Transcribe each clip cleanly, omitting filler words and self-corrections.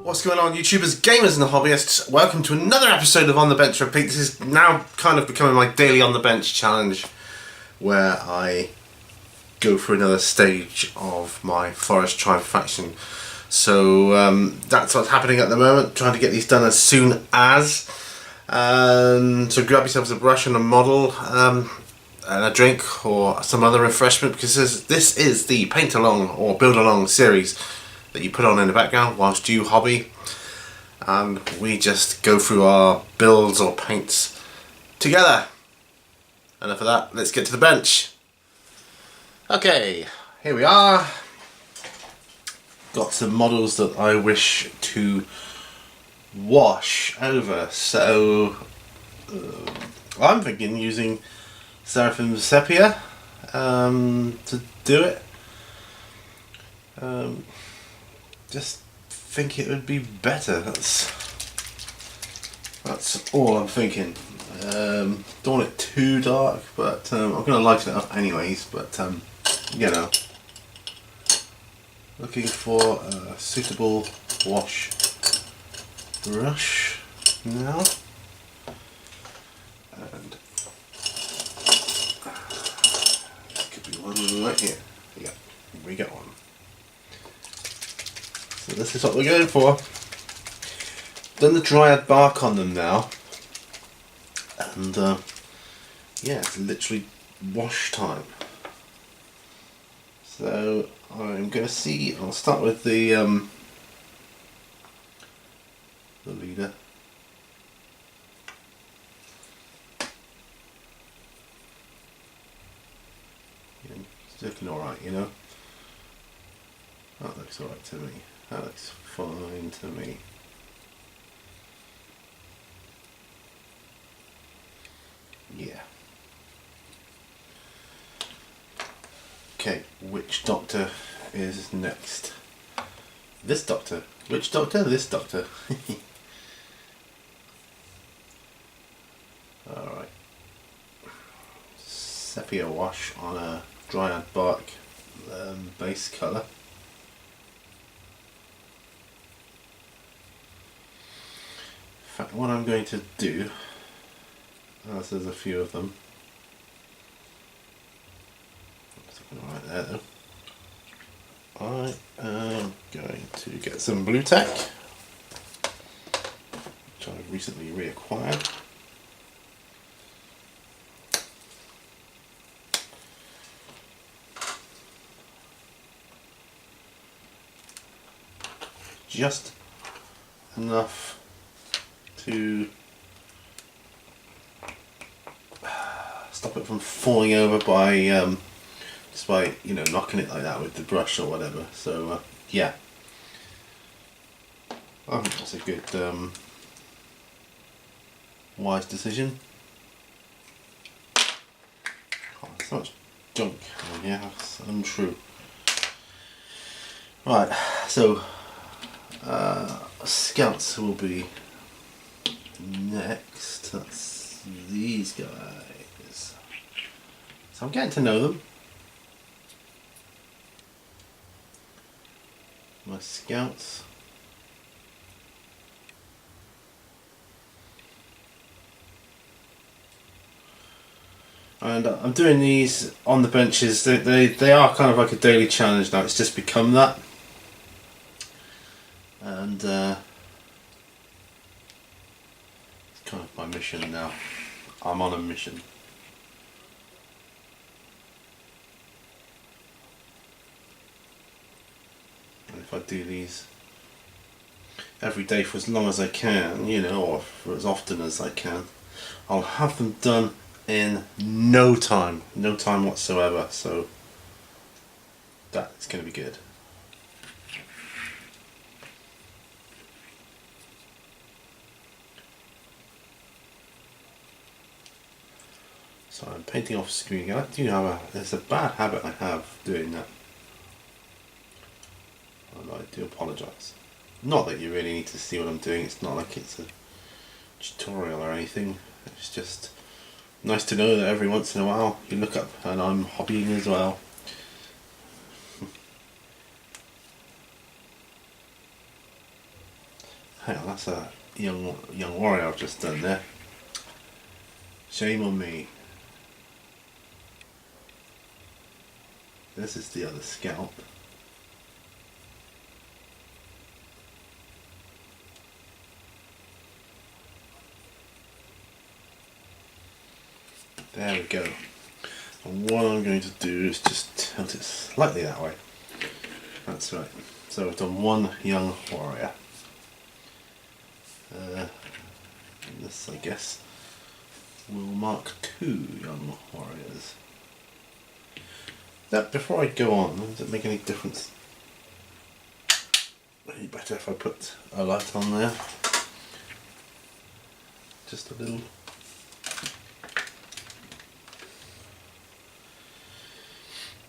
What's going on, YouTubers, gamers and hobbyists? Welcome to another episode of On the Bench Repeat. This is now kind of becoming my daily On the Bench challenge, where I go for another stage of my Forest Tribe faction. So that's what's happening at the moment, trying to get these done as soon as. So grab yourselves a brush and a model and a drink or some other refreshment, because this is the paint along or build along series that you put on in the background whilst you hobby, and we just go through our builds or paints together. Enough of that, let's get to the bench. Okay, here we are. Got some models that I wish to wash over, so I'm thinking using Seraphim Sepia to do it. Just think it would be better. That's all I'm thinking. Don't want it too dark, but I'm going to lighten it up anyways. But you know, looking for a suitable wash brush now, and this could be one right here. Yeah, we got one. So this is what we're going for. Done the dryad bark on them now, and yeah, it's literally wash time. So I'm going to see. I'll start with the leader. Yeah, it's looking all right, you know. That looks all right to me. That looks fine to me. Yeah. Okay, which doctor is next? This doctor. Which doctor? This doctor. Alright. Sepia wash on a dryad bark base colour. In fact, what I'm going to do, as there's a few of them, that's looking right there though, I am going to get some blue tack, which I've recently reacquired. Just enough to stop it from falling over by just by, you know, knocking it like that with the brush or whatever. So yeah, I think that's a good wise decision. Oh, there's so much junk on here, that's untrue. Right, so scouts will be next. That's these guys. So I'm getting to know them. My scouts. And I'm doing these on the benches. They are kind of like a daily challenge now. It's just become that. And it's kind of my mission now. I'm on a mission. And if I do these every day for as long as I can, you know, or for as often as I can, I'll have them done in no time whatsoever. So that's going to be good. So I'm painting off screen again. There's a bad habit I have doing that. And I do apologise. Not that you really need to see what I'm doing, it's not like it's a tutorial or anything. It's just nice to know that every once in a while you look up and I'm hobbying as well. Hang on, that's a young warrior I've just done there. Shame on me. This is the other scalp. There we go. And what I'm going to do is just tilt it slightly that way. That's right. So I've done one young warrior. This, I guess, will mark 2 young warriors. Now, before I go on, does it make any difference? Maybe better if I put a light on there. Just a little.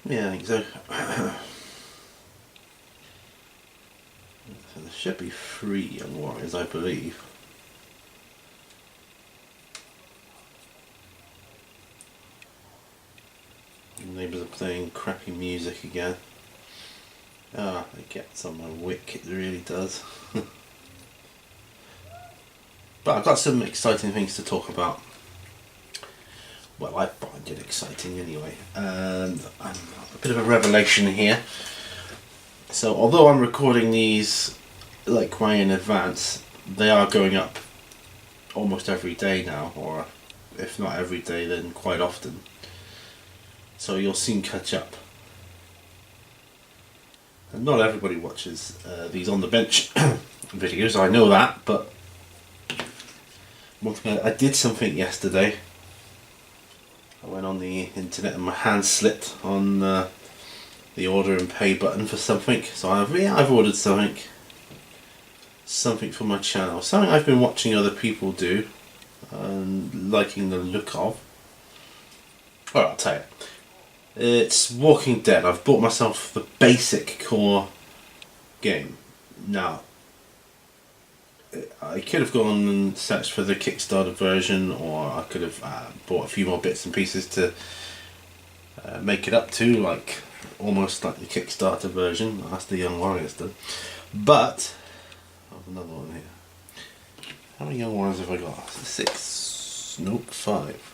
Yeah, I think so. So there should be 3 young warriors, I believe. Neighbours are playing crappy music again. Ah, it gets on my wick, it really does. But I've got some exciting things to talk about. Well, I find it exciting anyway. And a bit of a revelation here. So although I'm recording these like way in advance, they are going up almost every day now, or if not every day, then quite often. So you'll soon catch up. And not everybody watches these on the bench videos, I know that, but one thing I did something yesterday. I went on the internet and my hand slipped on the order and pay button for something. So I've ordered something for my channel, something I've been watching other people do and liking the look of. Well, I'll tell you. It's Walking Dead. I've bought myself the basic core game. Now, I could have gone and searched for the Kickstarter version, or I could have bought a few more bits and pieces to make it up to, like almost like the Kickstarter version. That's the Young Warriors done. But I have another one here. How many Young Warriors have I got? 6. Nope, 5.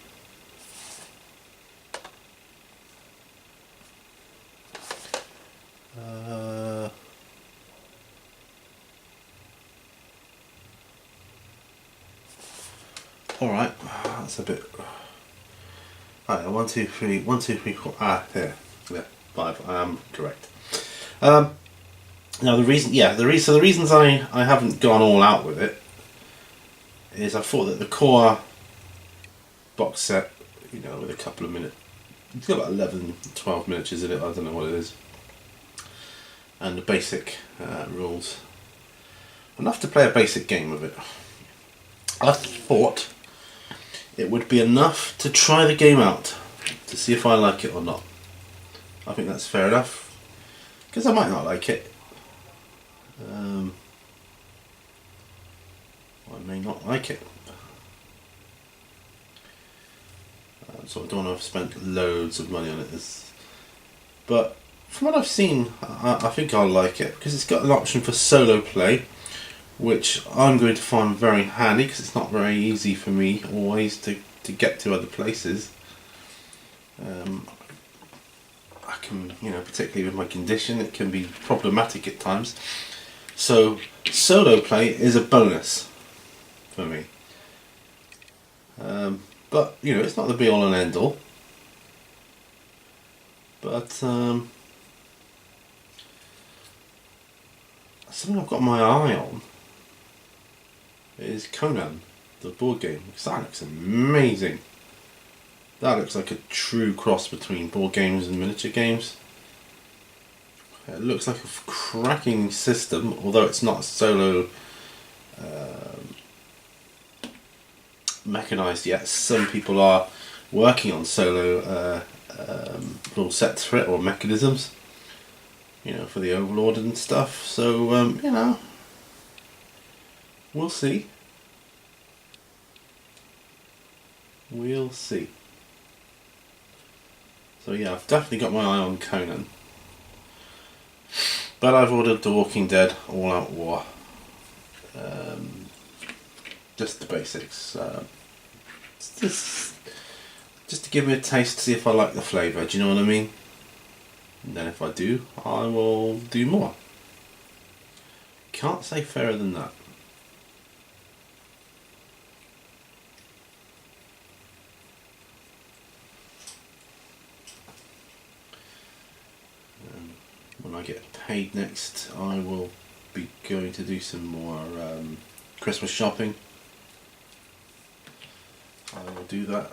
Alright, that's a bit. Alright, 1, 2, 3, 1, 2, 3, 4. Ah, there. Yeah, 5. I am correct. Now the reasons I haven't gone all out with it is I thought that the core box set, you know, with a couple of minutes, it's got about 11, 12 miniatures in it. I don't know what it is. And the basic rules, enough to play a basic game with it. I thought it would be enough to try the game out to see if I like it or not. I think that's fair enough, because I might not like it. I may not like it. So I don't want to have spent loads of money on it. But from what I've seen, I think I'll like it, because it's got an option for solo play, which I'm going to find very handy, because it's not very easy for me always to get to other places. I can, you know, particularly with my condition, it can be problematic at times. So solo play is a bonus for me. But, you know, it's not the be all and end all. But something I've got my eye on is Conan, the board game, because that looks amazing. That looks like a true cross between board games and miniature games. It looks like a cracking system, although it's not solo mechanized yet. Some people are working on solo rule sets for it, or mechanisms, you know, for the Overlord and stuff. So you know, we'll see. We'll see. So yeah, I've definitely got my eye on Conan. But I've ordered The Walking Dead All Out War. Just the basics. Just to give me a taste to see if I like the flavour, do you know what I mean? And then if I do, I will do more. Can't say fairer than that. When I get paid next, I will be going to do some more Christmas shopping. I will do that.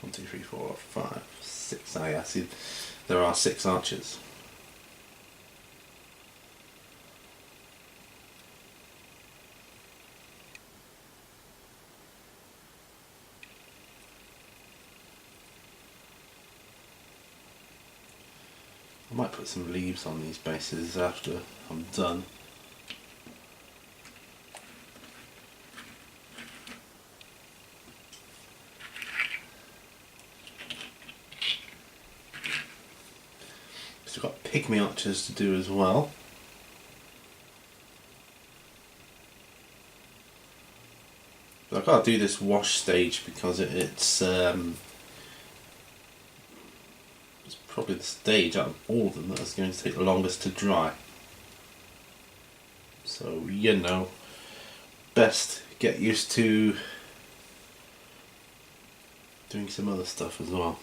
1, 2, 3, 4, 5, 6. Oh yeah, see, there are 6 archers. I might put some leaves on these bases after I'm done. So I've got pygmy archers to do as well. But I've got to do this wash stage because it's probably the stage out of all of them that is going to take the longest to dry. So, you know, best get used to doing some other stuff as well.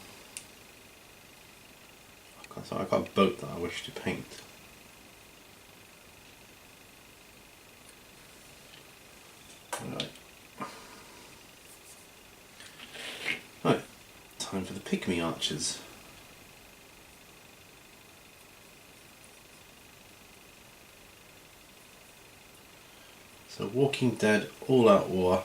So I've got a boat that I wish to paint. Right, time for the pygmy archers. So Walking Dead All Out War.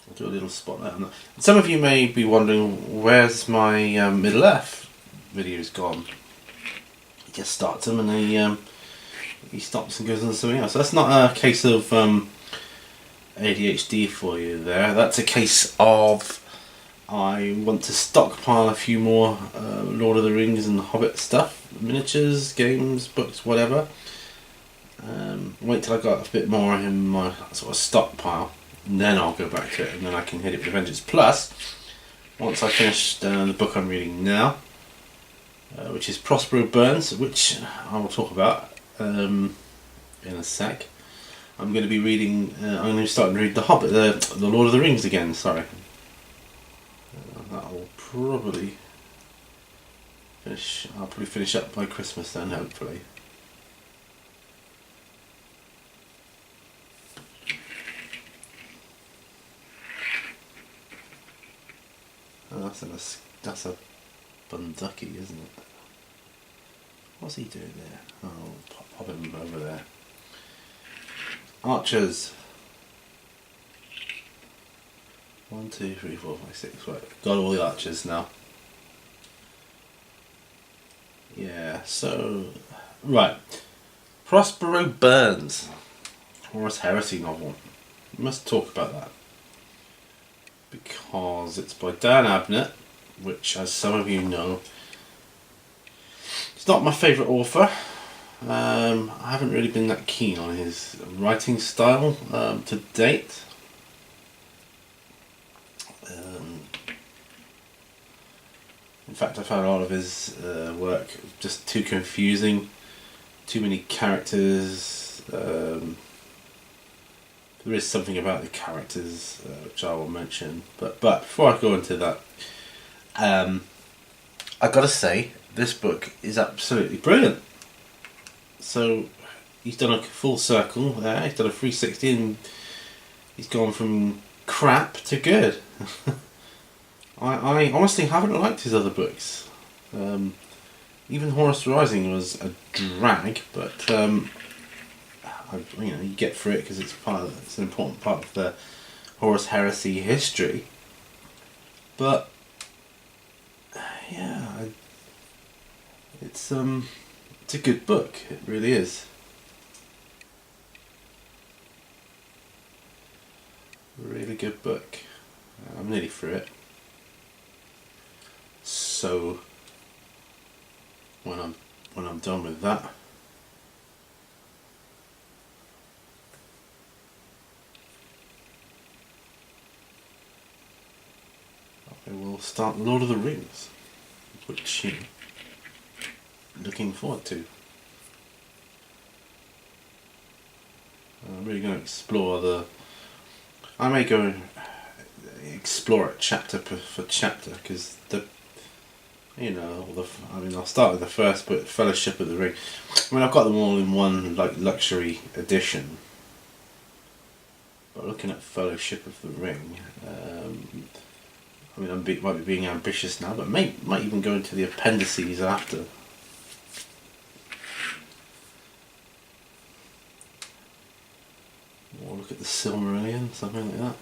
I'll do a little spotlight on that. Some of you may be wondering, where's my Middle Earth videos gone? He just starts them and he stops and goes on to something else. That's not a case of ADHD for you there. That's a case of I want to stockpile a few more Lord of the Rings and Hobbit stuff, miniatures, games, books, whatever. Wait till I got a bit more in my sort of stockpile, and then I'll go back to it, and then I can hit it with a vengeance. Plus, once I finish the book I'm reading now, which is Prospero Burns, which I will talk about in a sec, I'm going to be reading. I'm going to start to read the Hobbit, the Lord of the Rings again. Sorry, that will probably finish. I'll probably finish up by Christmas then, hopefully. Oh, that's a bunducky, isn't it? What's he doing there? Oh, pop him over there. Archers. 1, 2, 3, 4, 5, 6. Right, got all the archers now. Yeah, so right. Prospero Burns, Horus Heresy novel. We must talk about that because it's by Dan Abnett, which, as some of you know, is not my favourite author. I haven't really been that keen on his writing style to date. In fact, I found a lot of his work just too confusing, too many characters. There is something about the characters which I will mention, but before I go into that, I've got to say this book is absolutely brilliant. So he's done a full circle there. He's done a 360, and he's gone from crap to good. I honestly haven't liked his other books. Even Horus Rising was a drag, but you get through it because it's an important part of the Horus Heresy history. But yeah, it's a good book. It really is. Really good book. I'm nearly through it. So so when I'm done with that, I will start Lord of the Rings, which I'm looking forward to. I'm really going to explore I may go and explore it chapter for chapter, because I'll start with the first book, Fellowship of the Ring. I mean, I've got them all in one like luxury edition. But looking at Fellowship of the Ring, I mean, might be being ambitious now, but might even go into the appendices after. Or look at the Silmarillion, something like that.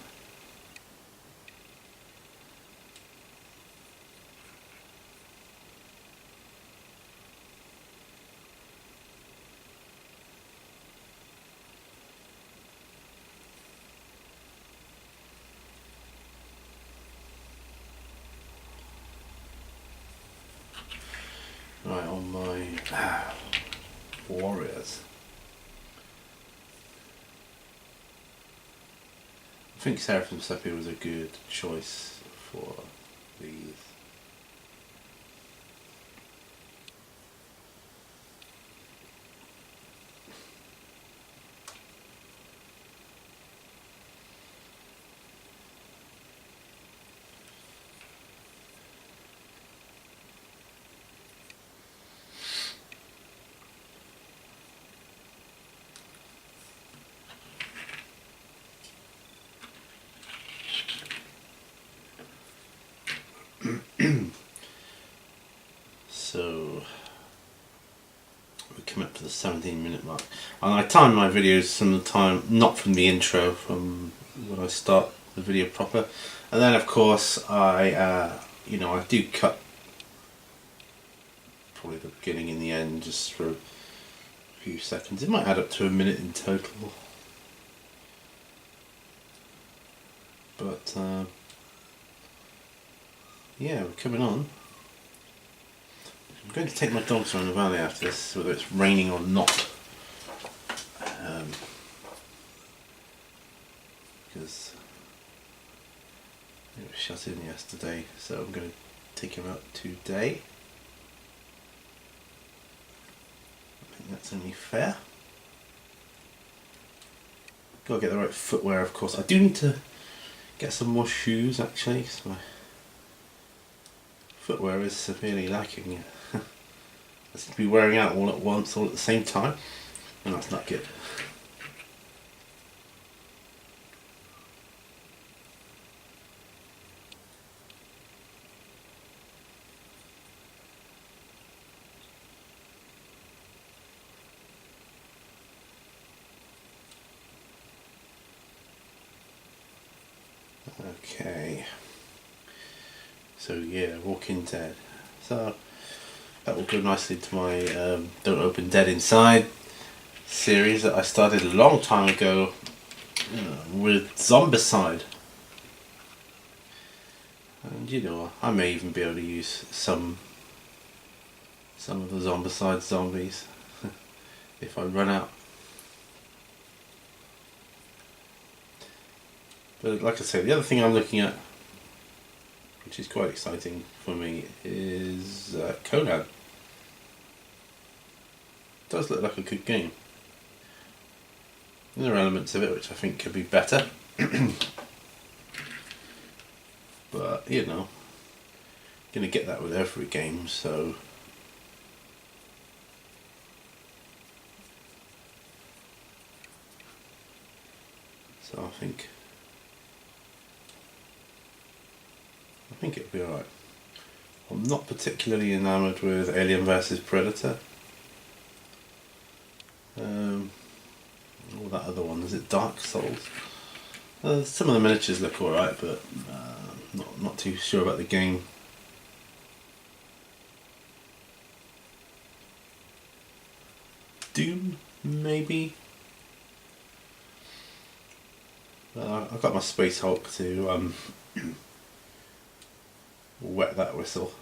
Right, on my warriors. I think Seraphim Seppi was a good choice for these. So we're coming up to the 17-minute mark, and I time my videos some of the time, not from the intro, from when I start the video proper, and then of course I do cut probably the beginning and the end just for a few seconds. It might add up to a minute in total, but yeah, we're coming on. I'm going to take my dogs around the valley after this, whether it's raining or not, because it was shut in yesterday, so I'm going to take him out today. I think that's only fair. Got to get the right footwear, of course. I do need to get some more shoes, actually, because my footwear is severely lacking. I seem to be wearing out all at once, all at the same time, and that's not good. Okay, so yeah, Walking Dead. So that will go nicely to my Don't Open Dead Inside series that I started a long time ago with Zombicide. And I may even be able to use some of the Zombicide zombies if I run out. But like I say, the other thing I'm looking at, which is quite exciting for me, is Conan. It does look like a good game. There are elements of it which I think could be better. But, going to get that with every game, so... So I think it'll be alright. I'm not particularly enamoured with Alien vs Predator. Or that other one, is it Dark Souls? Some of the miniatures look alright, but not too sure about the game. Doom, maybe? I've got my Space Hulk to wet that whistle.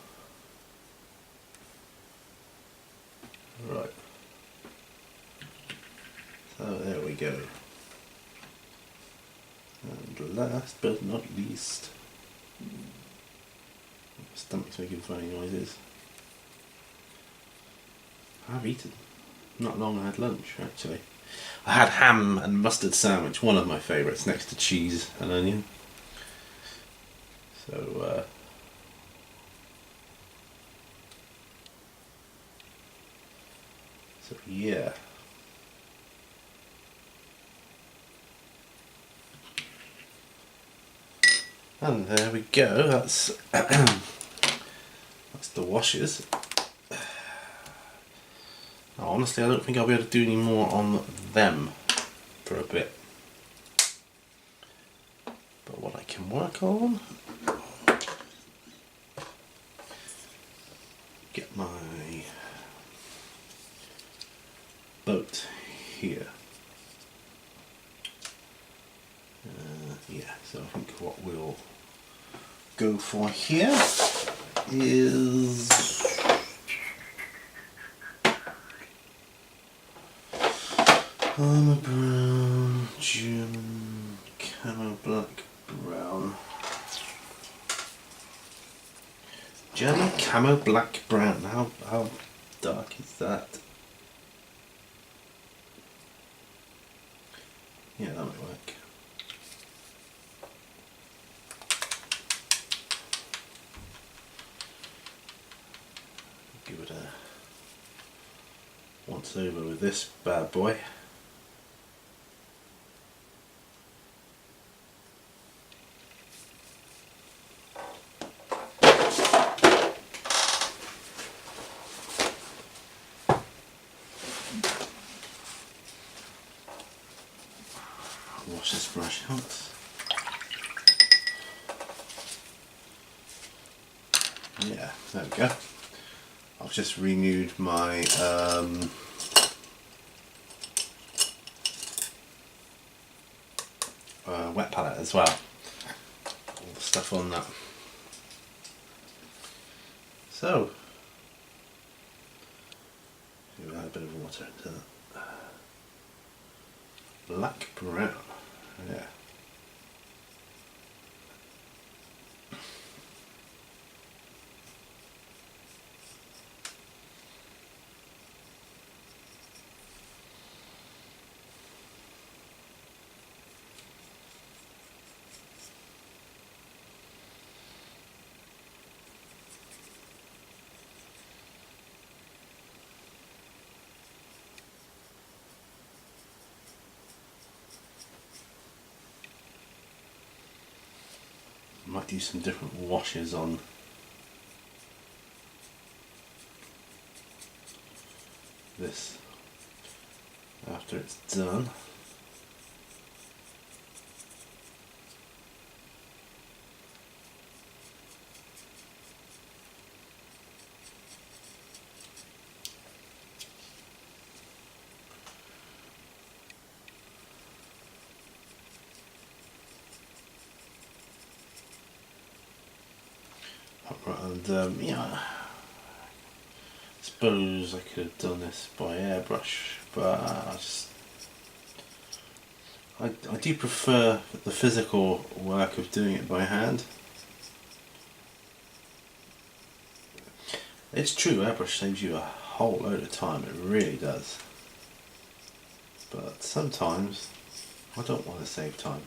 last but not least, my stomach's making funny noises. I've eaten. Not long I had lunch, actually. I had ham and mustard sandwich, one of my favourites, next to cheese and onion. So, yeah. And there we go. That's that's the washes. Honestly, I don't think I'll be able to do any more on them for a bit. But what I can work on, get my boat here. Yeah, so I think what we'll go for here is armor brown, German, camo black brown. German camo black brown. How dark is that? Yeah, that might work. Give it a once over with this bad boy. Wash this brush out. Yeah, there we go. I've just renewed my wet palette as well. All the stuff on that. So, we'll add a bit of water into that. Black brown. Yeah. Might do some different washes on this after it's done. And yeah, I suppose I could have done this by airbrush, but I do prefer the physical work of doing it by hand. It's true, airbrush saves you a whole load of time, it really does. But sometimes I don't want to save time.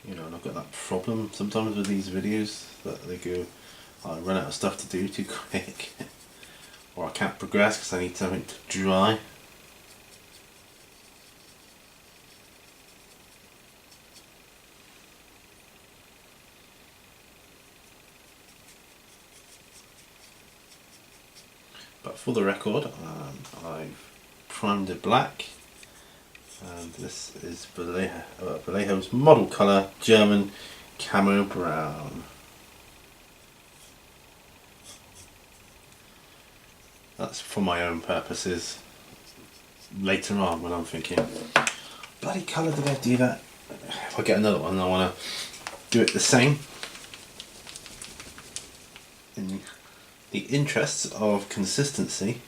You know, and I've got that problem sometimes with these videos that they go, I run out of stuff to do too quick, or I can't progress because I need something to dry. But for the record, I've primed it black. And this is Vallejo's model colour, German camo brown. That's for my own purposes. Later on, when I'm thinking, bloody colour did I do that? If I get another one, I want to do it the same. In the interests of consistency.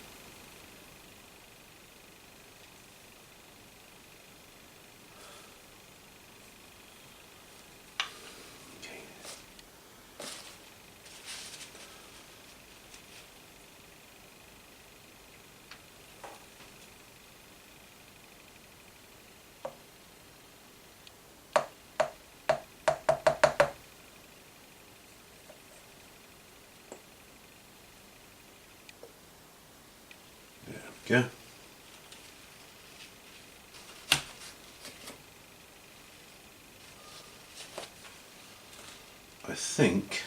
go. I think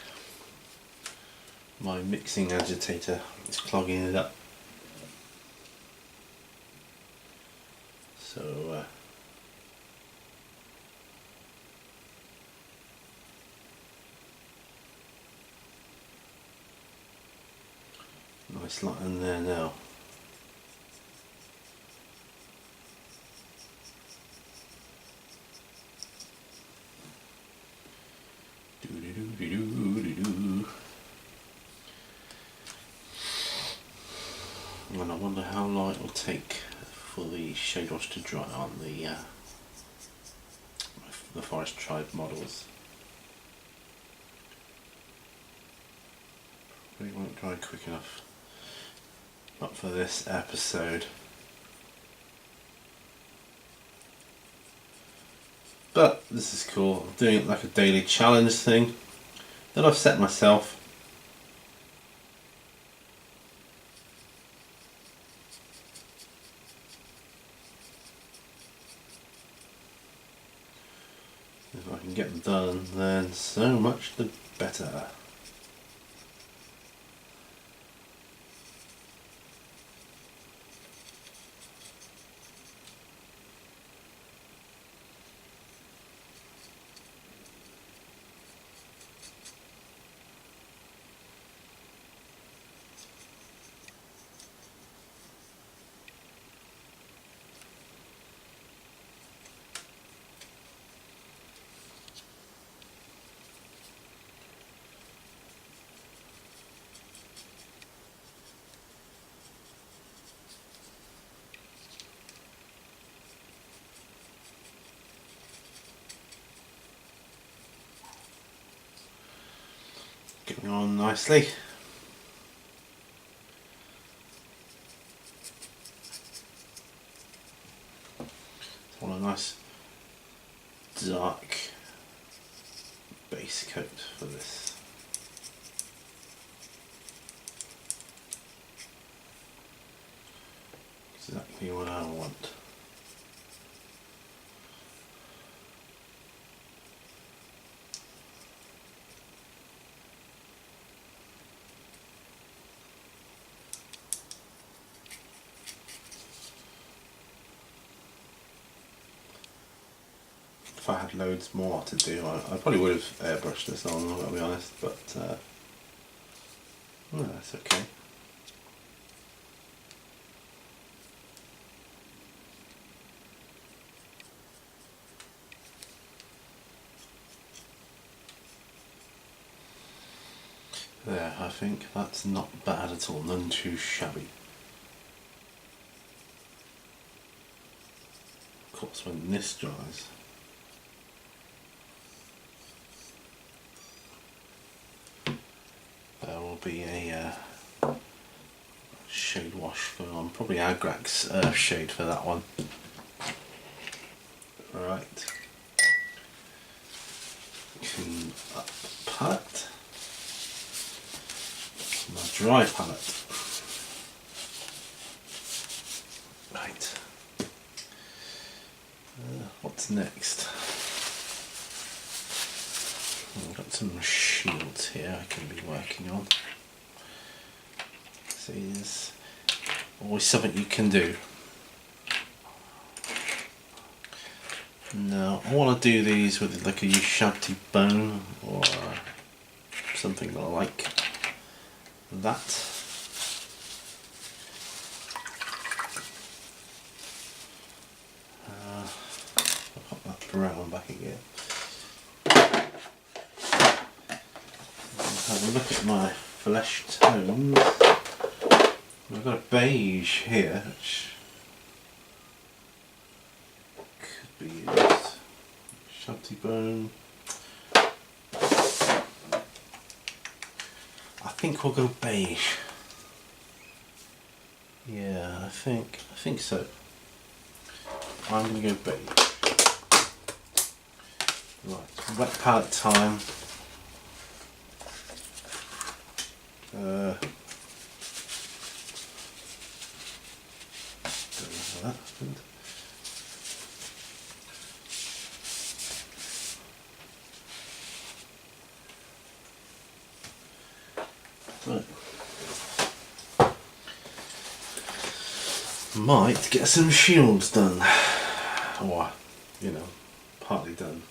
my mixing agitator is clogging it up. So nice light in there now. And I wonder how long it will take for the shade wash to dry on the Forest Tribe models. Probably won't dry quick enough. Not for this episode. But this is cool. I'm doing it like a daily challenge thing that I've set myself. If I can get them done, then so much the better. Getting on nicely. I want a nice dark base coat for this. Exactly what I want. If I had loads more to do, I probably would have airbrushed this on, I'll be honest, but no, that's okay. There, I think that's not bad at all, none too shabby. Of course, when this dries, there will be a shade wash for probably Agrax Earth shade for that one. Right, clean up palette. My dry palette. Right. What's next? I've got some shields here I can be working on. See, there's always something you can do. Now, I want to do these with like a Ushabti bone or something like that. I'll pop that brown back again. Let's have a look at my flesh tones. I've got a beige here, which could be used. Shanty bone. I think we'll go beige. Yeah, I think so. I'm going to go beige. Right, wet palette time. happened. Right. Might get some shields done. Or, you know, partly done.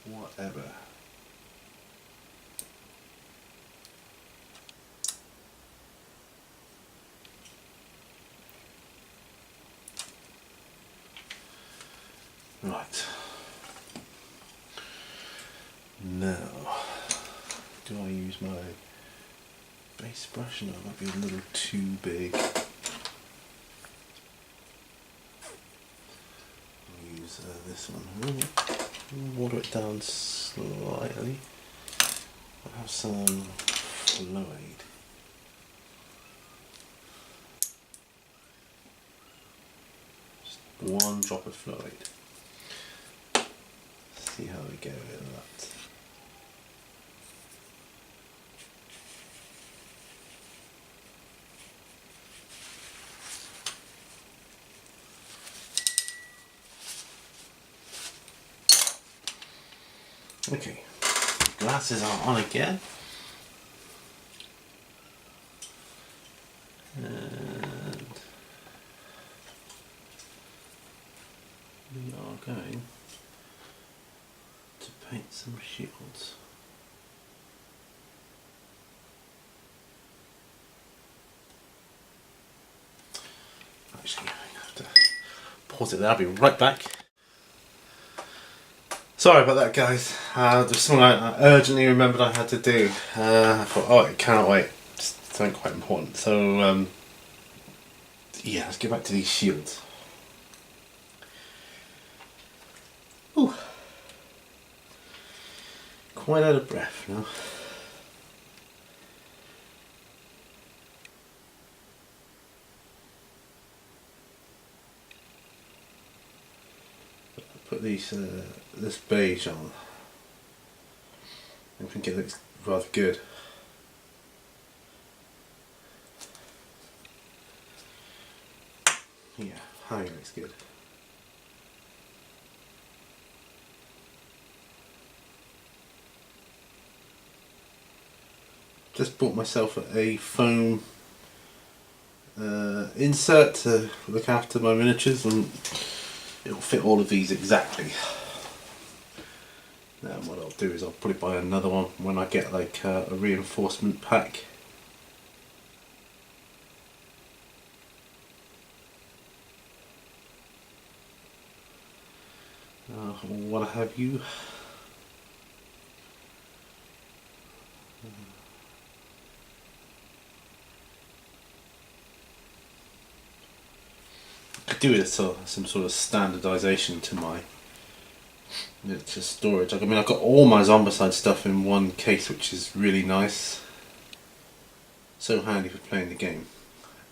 Whatever. Right. Now, do I use my base brush? No, it might be a little too big. I'll use this one. Water it down slightly. I'll have some fluid. Just one drop of fluid. See how we go with that. Okay, glasses are on again. And we are going to paint some shields. Actually, I have to pause it there. I'll be right back. Sorry about that, guys. There's something I urgently remembered I had to do. I thought, oh, it cannot wait. Just something quite important. So, yeah, let's get back to these shields. Ooh. Quite out of breath now. Put these this beige on. I think it looks rather good. Yeah, I think it looks good. Just bought myself a foam insert to look after my miniatures, and it'll fit all of these exactly. Now what I'll do is I'll probably buy another one when I get like a reinforcement pack. What have you. I could do it some sort of standardization to my miniature storage. I mean, I've got all my Zombicide stuff in one case, which is really nice. So handy for playing the game.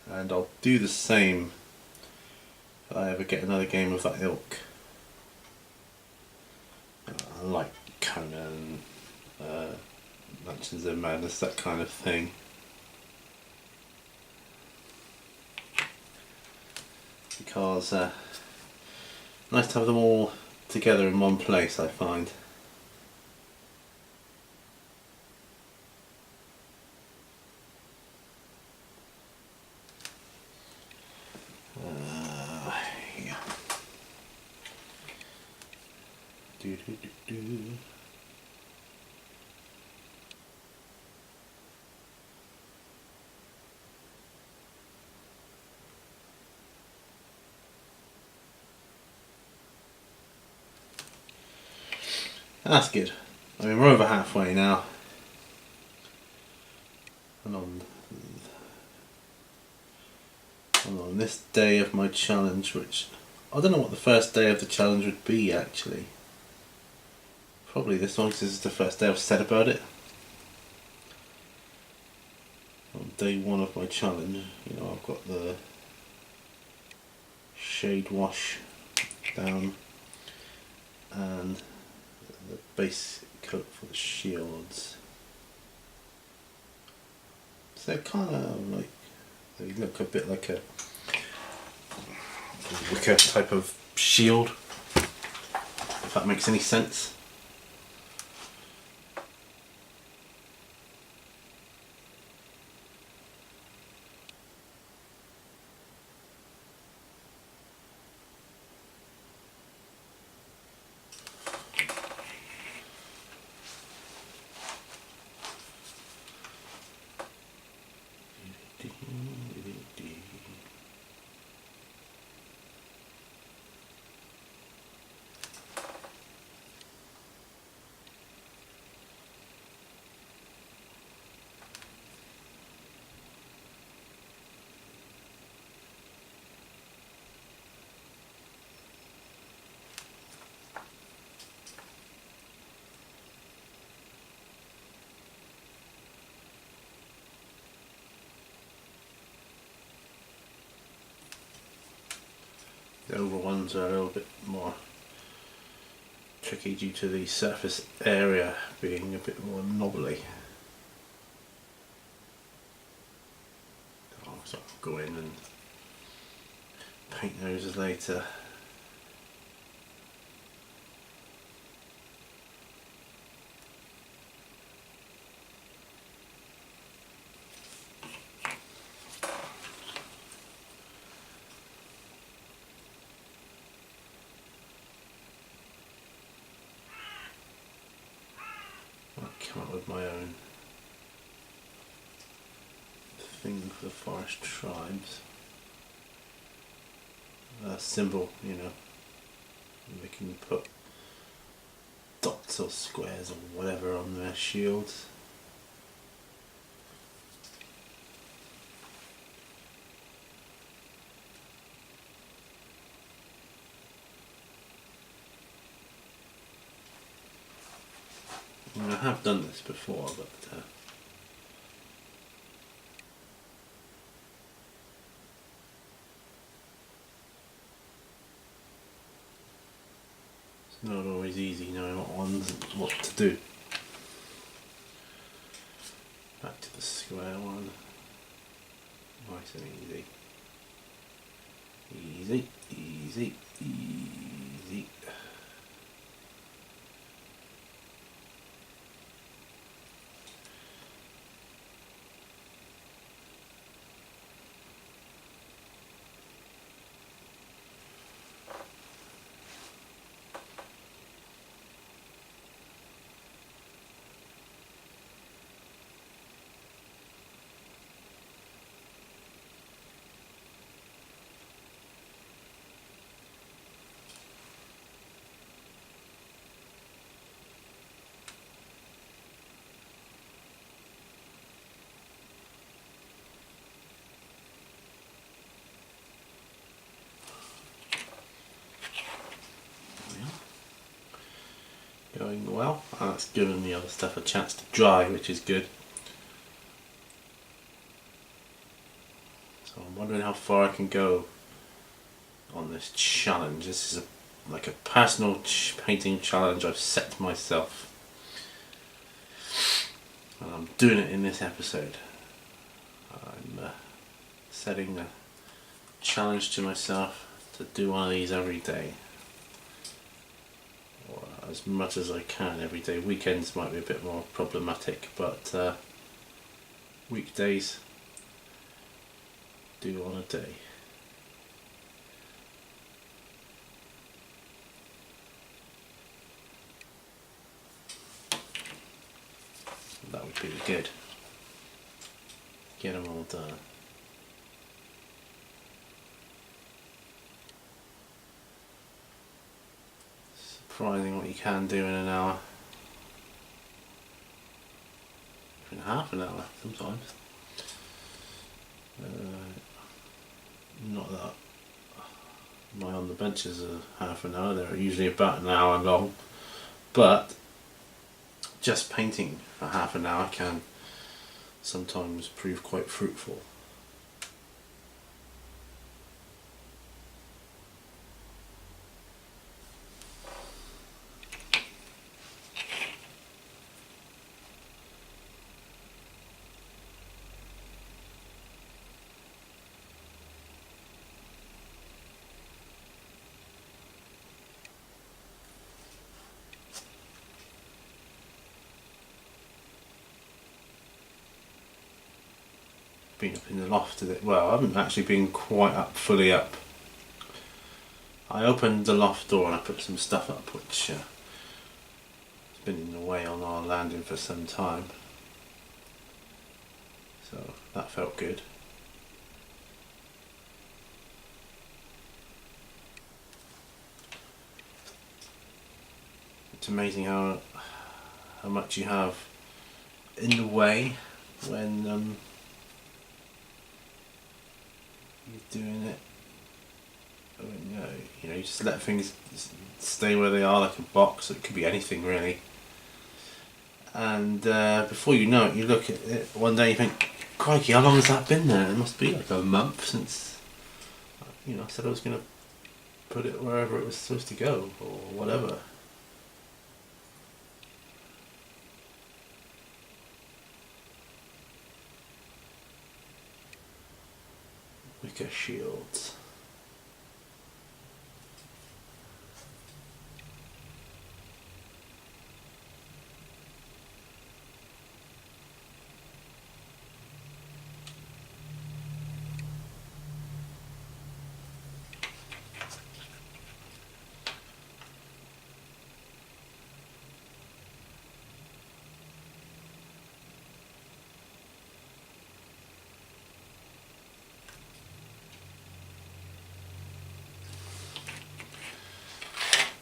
And I'll do the same if I ever get another game of that ilk. Like Conan, Mansions of Madness, that kind of thing. Because nice to have them all together in one place, I find. Yeah. Do. That's good. I mean, we're over halfway now. And on this day of my challenge, which I don't know what the first day of the challenge would be actually. Probably this one, because this is the first day I've said about it. On day one of my challenge, you know, I've got the shade wash down and the base coat for the shields. So they're kind of like, they look a bit like a wicker type of shield, if that makes any sense. The oval ones are a little bit more tricky due to the surface area being a bit more knobbly. So I'll go in and paint those later. I'll come up with my own thing for the forest tribes. A symbol, you know. They can put dots or squares or whatever on their shields. I have done this before, but it's not always easy knowing what to do. Back to the square one. Nice and easy. Easy, easy, easy. Going well, and that's given the other stuff a chance to dry, which is good. So I'm wondering how far I can go on this challenge. This is like a personal painting challenge I've set myself, and I'm doing it in this episode. I'm setting a challenge to myself to do one of these every day, or as much as I can every day. Weekends might be a bit more problematic, but weekdays, do one a day. That would be good. Get them all done. Surprising what you can do in an hour. Even half an hour sometimes. Not that my on the benches are half an hour, they're usually about an hour long, but just painting for half an hour can sometimes prove quite fruitful. been up in the loft today. Well, I haven't actually been quite up, fully up. I opened the loft door and I put some stuff up which has been in the way on our landing for some time. So that felt good. It's amazing how much you have in the way when you're doing it. You know, you just let things stay where they are, like a box. It could be anything really. And before you know it, you look at it one day and you think, crikey, how long has that been there? It must be like a month since, you know, I said I was going to put it wherever it was supposed to go, or whatever. Wicker shields.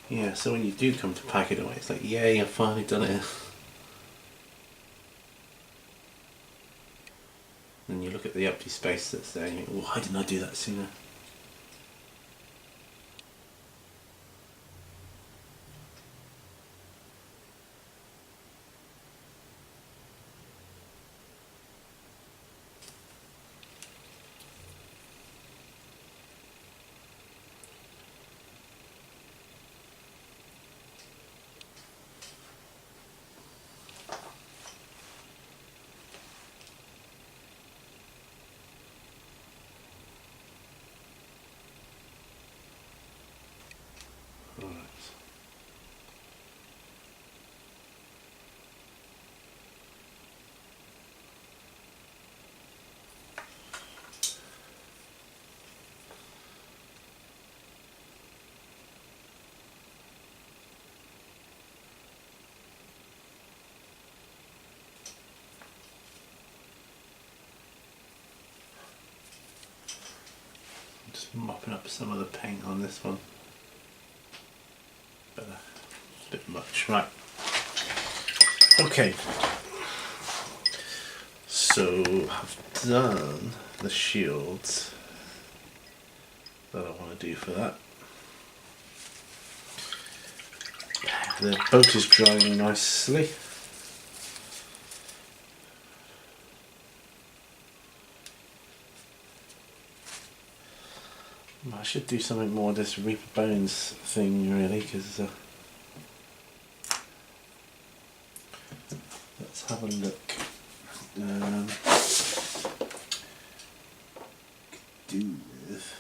Yeah, so when you do come to pack it away, it's like, yay, I've finally done it. And you look at the empty space that's there and you think, why didn't I do that sooner? Just mopping up some of the paint on this one. But a bit much, right. Okay. So I've done the shields that I want to do for that. The boat is drying nicely. I should do something more of this Reaper Bones thing really, because let's have a look. Do with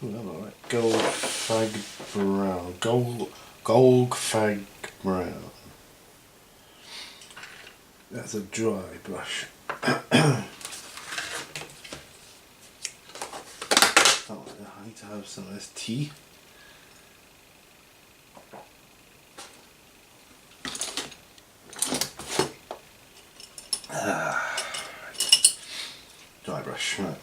ooh, I'm alright. Gold fag brown. Gold fag brown. That's a dry brush. Oh, I need to have some of this tea. Dry brush, right.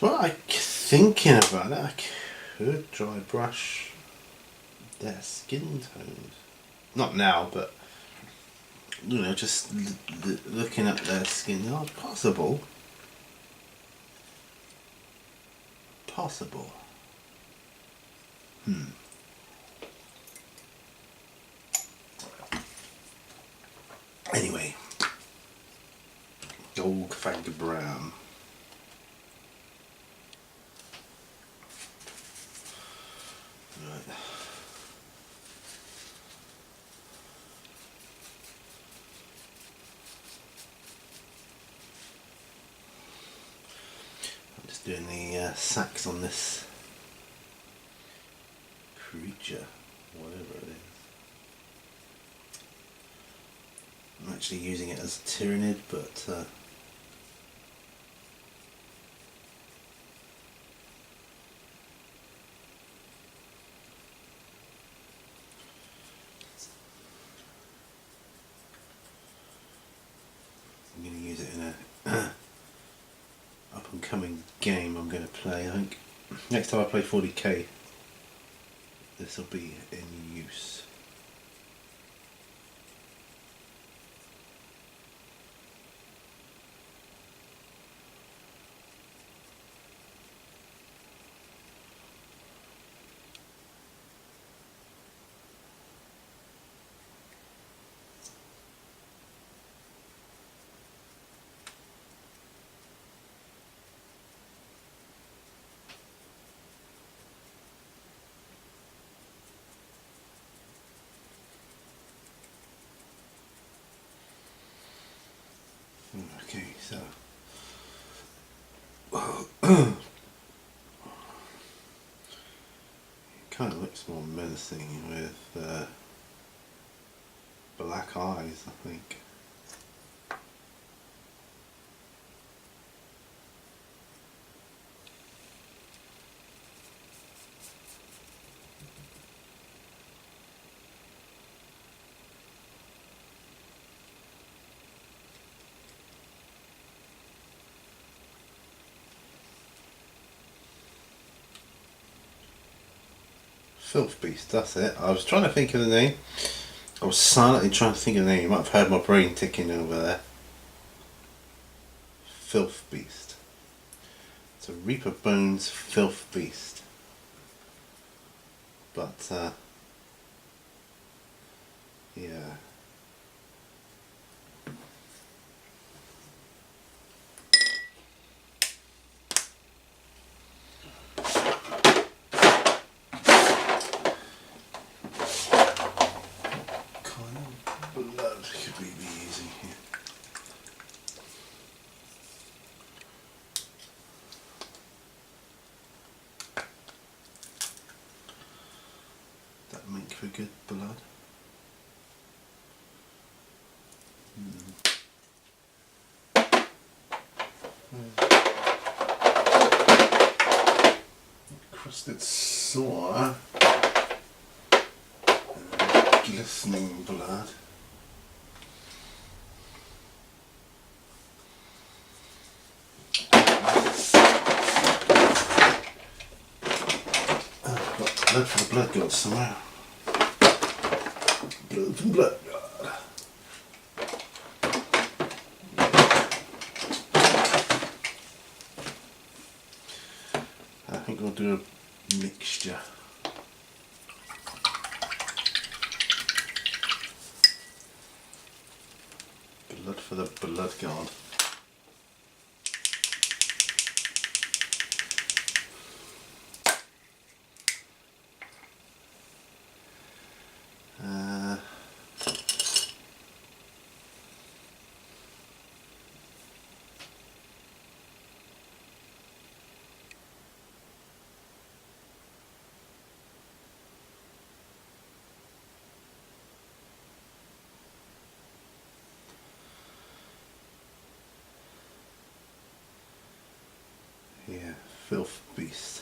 Well, I'm thinking about it. I could dry brush their skin tones. Not now, but you know, just looking at their skin. Oh, possible. Possible. Anyway, gold fag brown. Right. doing the sax on this creature, whatever it is. I'm actually using it as a Tyrannid, but I'm going to use it in a up and coming game I'm going to play. I think next time I play 40k, this will be in use. Okay, so it kind of looks more menacing with black eyes, I think. Filth Beast, that's it. I was trying to think of the name. I was silently trying to think of the name. You might have heard my brain ticking over there. Filth Beast. It's a Reaper Bones Filth Beast. But, yeah. Blood could we be using here? That make for good blood. Crusted sore. Glistening blood. Blood for the blood god somewhere. Blood for the blood god. I think we'll do a mixture. Blood for the blood god. Yeah, Filth Beast.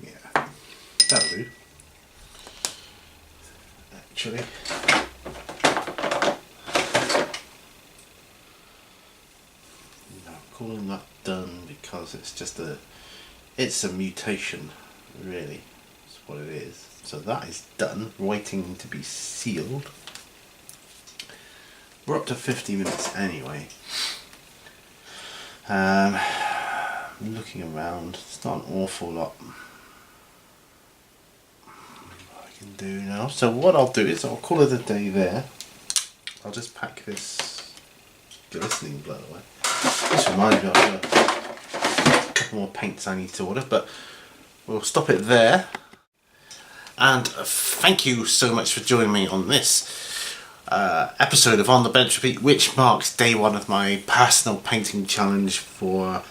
Yeah, that'll do. Actually, I'm calling that done because it's a mutation, really. That's what it is. So that is done, waiting to be sealed. We're up to 50 minutes anyway. Looking around, it's not an awful lot I can do now. So what I'll do is I'll call it a day there. I'll just pack this glistening blood away. This reminds me, I've got a couple more paints I need to order, but we'll stop it there. And thank you so much for joining me on this episode of On the Bench Repeat, which marks day one of my personal painting challenge for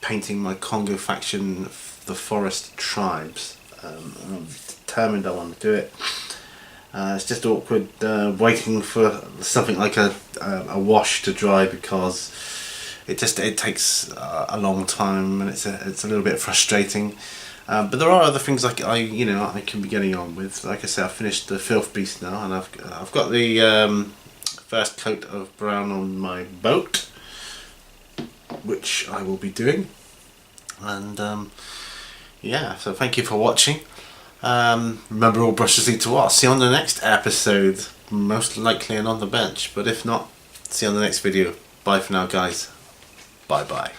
painting my Congo faction, the Forest Tribes. I'm determined I want to do it. It's just awkward waiting for something like a wash to dry, because it takes a long time, and it's a little bit frustrating. But there are other things I can be getting on with. Like I say, I've finished the Filth Beast now, and I've got the first coat of brown on my boat, which I will be doing. And yeah, so thank you for watching. Remember, all brushes lead to art. See you on the next episode, most likely and on the bench, but if not, see you on the next video. Bye for now, guys. Bye bye.